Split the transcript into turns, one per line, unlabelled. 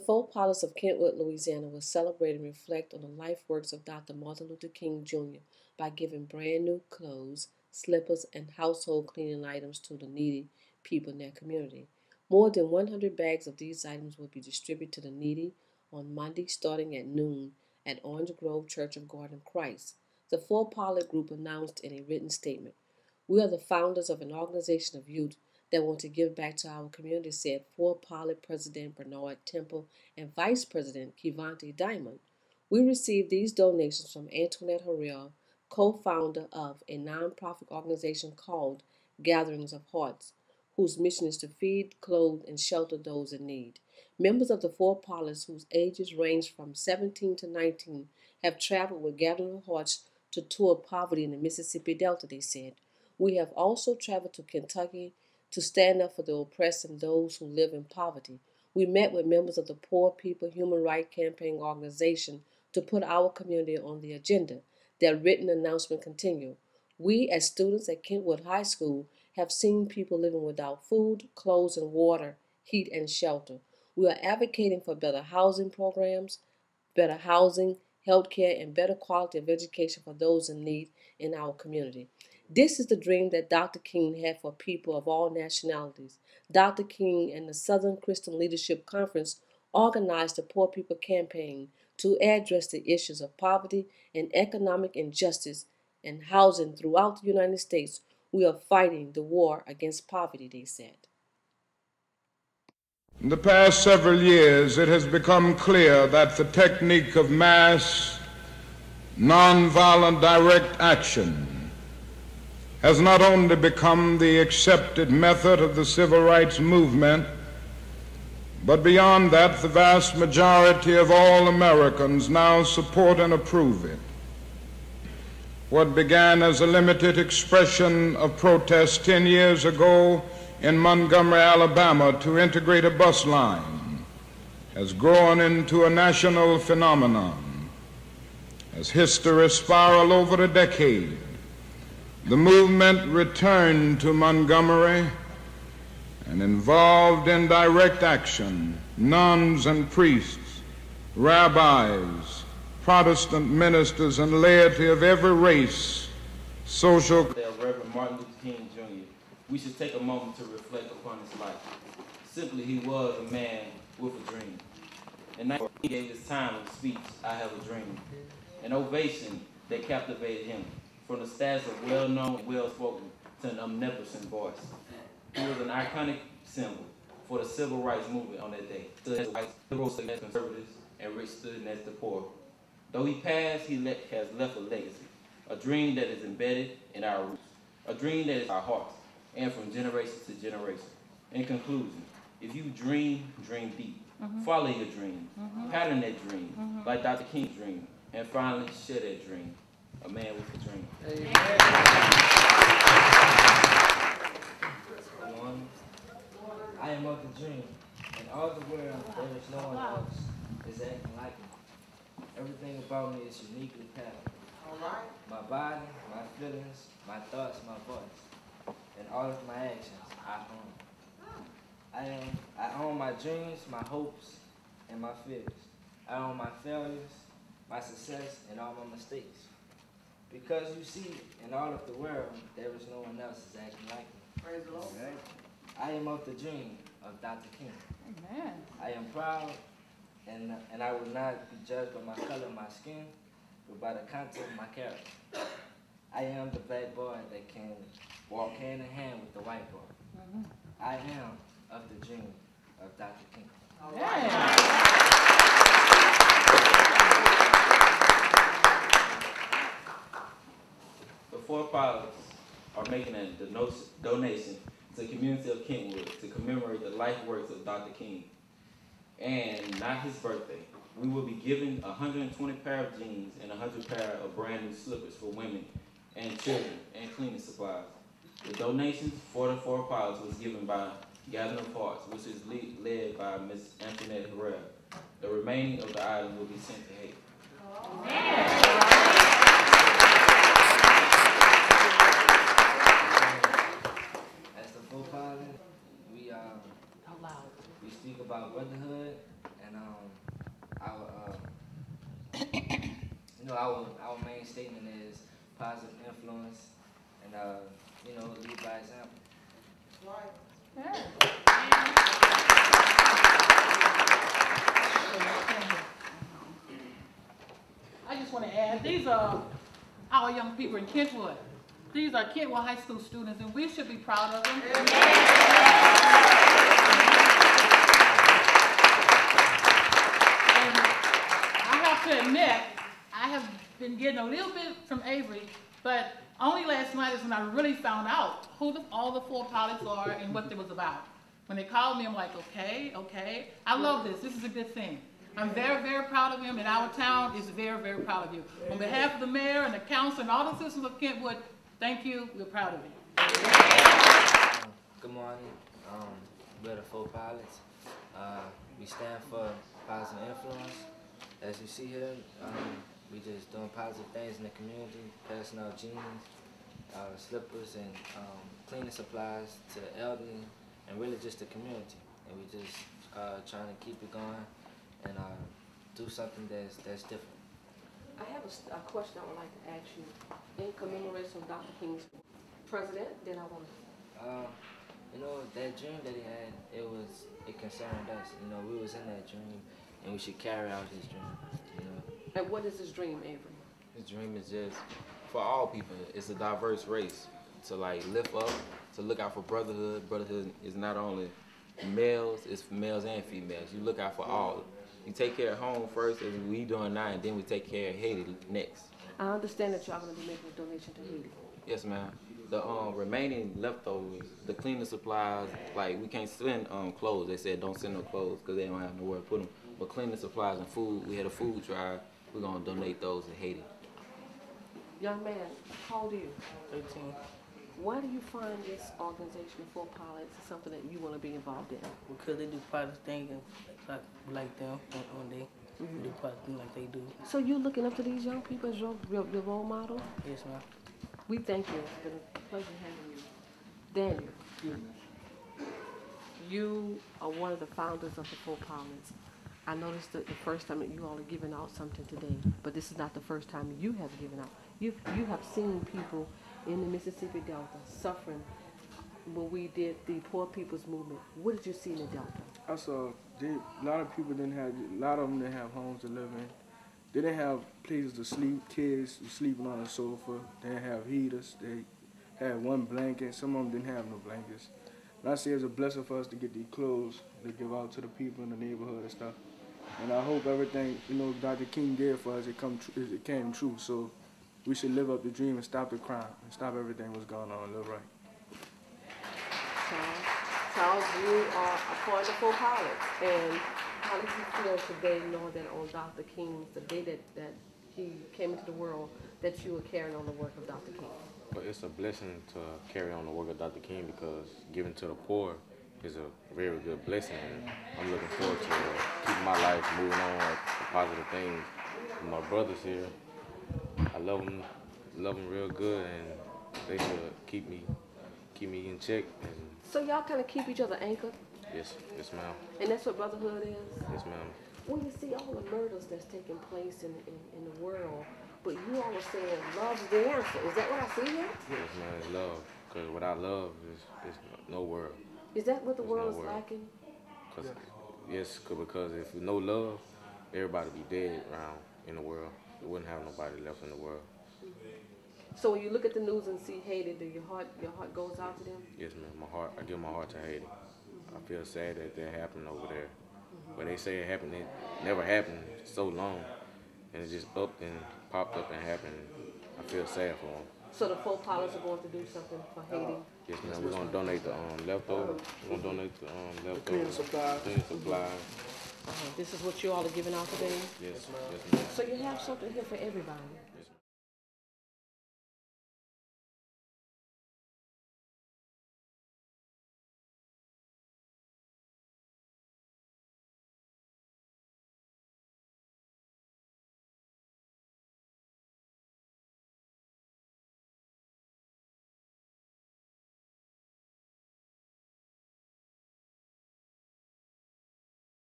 Four Pilots of Kentwood, Louisiana will celebrate and reflect on the life works of Dr. Martin Luther King Jr. by giving brand new clothes, slippers, and household cleaning items to the needy people in their community. More than 100 bags of these items will be distributed to the needy on Monday starting at noon at Orange Grove Church of God in Christ. The Four Pilot Group announced in a written statement, "We are the founders of an organization of youth that want to give back to our community," said Four Pilot President Bernard Temple and Vice President Kivante Diamond. "We received these donations from Antoinette Harrell, co-founder of a nonprofit organization called Gatherings of Hearts, whose mission is to feed, clothe, and shelter those in need. Members of the Four Pilots, whose ages range from 17 to 19, have traveled with Gatherings of Hearts to tour poverty in the Mississippi Delta," they said. "We have also traveled to Kentucky to stand up for the oppressed and those who live in poverty. We met with members of the Poor People Human Rights Campaign organization to put our community on the agenda." Their written announcement continued. "We, as students at Kentwood High School, have seen people living without food, clothes, and water, heat, and shelter. We are advocating for better housing programs, better housing, health care, and better quality of education for those in need in our community. This is the dream that Dr. King had for people of all nationalities. Dr. King and the Southern Christian Leadership Conference organized the Poor People Campaign to address the issues of poverty and economic injustice and housing throughout the United States. We are fighting the war against poverty," they said.
In the past several years, it has become clear that the technique of mass, nonviolent direct action has not only become the accepted method of the civil rights movement, but beyond that, the vast majority of all Americans now support and approve it. What began as a limited expression of protest 10 years ago in Montgomery, Alabama, to integrate a bus line has grown into a national phenomenon. As history spiraled over a decade, the movement returned to Montgomery and involved in direct action nuns and priests, rabbis, Protestant ministers, and laity of every race, social.
Reverend Martin Luther King Jr., we should take a moment to reflect upon his life. Simply, he was a man with a dream. And he gave his timeless speech, "I Have a Dream," an ovation that captivated him, from the status of well-known and well-spoken to an omnipotent voice. He was an iconic symbol for the civil rights movement on that day. Stood as white, liberal stood as conservatives, and rich stood as the poor. Though he passed, he has left a legacy, a dream that is embedded in our roots, a dream that is our hearts, and from generation to generation. In conclusion, if you dream, dream deep. Follow your dream, pattern that dream, like Dr. King's dream, and finally share that dream. A man with a dream.
One, I am of the dream. In all the world, there is no one else is acting like me. Everything about me is uniquely patterned. My body, my feelings, my thoughts, my voice, and all of my actions, I own. I own my dreams, my hopes, and my fears. I own my failures, my success, and all my mistakes. Because you see, in all of the world, there is no one else is acting like me. Praise the Lord. Right? I am of the dream of Dr. King.
Amen.
I am proud, and I will not be judged by my color of my skin, but by the content of my character. I am the black boy that can walk hand in hand with the white boy. I am of the dream of Dr. King.
The Four Pilots are making a donation to the community of Kentwood to commemorate the life works of Dr. King, and not his birthday. We will be giving 120 pair of jeans and 100 pair of brand new slippers for women and children and cleaning supplies. The donations for the Four Pilots was given by Gathering of Hearts, which is led by Ms. Antoinette Harrell. The remaining of the items will be sent to Haiti.
As the Four Pilots, we speak about brotherhood And our our main statement is positive influence, and lead by example.
Right. I just want to add, these are our young people in Kentwood. These are Kentwood High School students, and we should be proud of them. And I have to admit, I have been getting a little bit from Avery, but only last night is when I really found out who all the 4 pilots are and what it was about. When they called me, I'm like, okay. I love this. This is a good thing. I'm very, very proud of him, and our town is very, very proud of you. On behalf of the mayor and the council and all the citizens of Kentwood, thank you. We're proud of you.
Good morning. We're the 4 pilots. We stand for positive influence. As you see here, we just doing positive things in the community, passing out jeans, slippers, and cleaning supplies to the elderly, and really just the community. And we just trying to keep it going and do something that's different.
I have a question I would like to ask you. In commemoration of Dr. King's president, then I want to...
that dream that he had, it concerned us. We was in that dream, and we should carry out his dream,
And what is his dream, Avery?
His dream is just for all people. It's a diverse race to lift up, to look out for brotherhood. Brotherhood is not only males, it's for males and females. You look out for all. You take care of home first, as we doing now, and then we take care of Haiti next.
I understand that y'all going to be making a donation to Haiti.
Yes, ma'am. The remaining leftovers, the cleaning supplies, we can't send clothes. They said don't send no clothes because they don't have nowhere to put them. But cleaning supplies and food, we had a food drive. We're going to donate those to Haiti.
Young man, how old are you?
13.
Why do you find this organization of 4 pilots is something that you want to be involved in?
Because they do positive things like them when they do positive things like they do.
So you're looking up to these young people as your role model?
Yes, ma'am.
We thank you. It's been a pleasure having you. Daniel, you are one of the founders of the 4 pilots. I noticed that the first time that you all are giving out something today, but this is not the first time you have given out. You have seen people in the Mississippi Delta suffering when we did the Poor People's Movement. What did you see in the Delta?
I saw a lot of people didn't have homes to live in. They didn't have places to sleep. Kids were sleeping on the sofa. They didn't have heaters. They had one blanket. Some of them didn't have no blankets. And I say it's a blessing for us to get these clothes to give out to the people in the neighborhood and stuff. And I hope everything, Dr. King did for us, it came true. So we should live up the dream and stop the crime and stop everything that's going on and live right.
Charles, you are a part of the 4 pilots. And how did you feel today knowing that on Dr. King's, the day that he came into the world, that you were carrying on the work of Dr. King?
But it's a blessing to carry on the work of Dr. King because giving to the poor is a very good blessing. And I'm looking forward to keeping my life moving on with positive things. And my brothers here, I love them real good, and they should keep me in check. And
so y'all kind of keep each other anchored?
yes, ma'am.
And that's what brotherhood is?
Yes, ma'am.
When you see all the murders that's taking place in the world, but you all are saying love's the answer. Is that what I see here?
Yes, man, it's love. Because without love, there's no world.
Is that what the
There's
world
no
is
world.
lacking?
Because if no love, everybody would be dead around in the world. We wouldn't have nobody left in the world.
So when you look at the news and see Haiti, do your heart goes out to them?
Yes, man. I give my heart to Haiti. I feel sad that happened over there. But they say it never happened so long, and it just popped up and happened. I feel sad for them.
So the 4 pilots are going to do something for Haiti?
Yes, man. We're gonna donate the leftovers. We're gonna donate the leftovers.
Cleaning supplies.
Cleaning supplies.
This is what you all are giving out today?
Yes, ma'am.
So you have something here for everybody?
Yes, ma'am.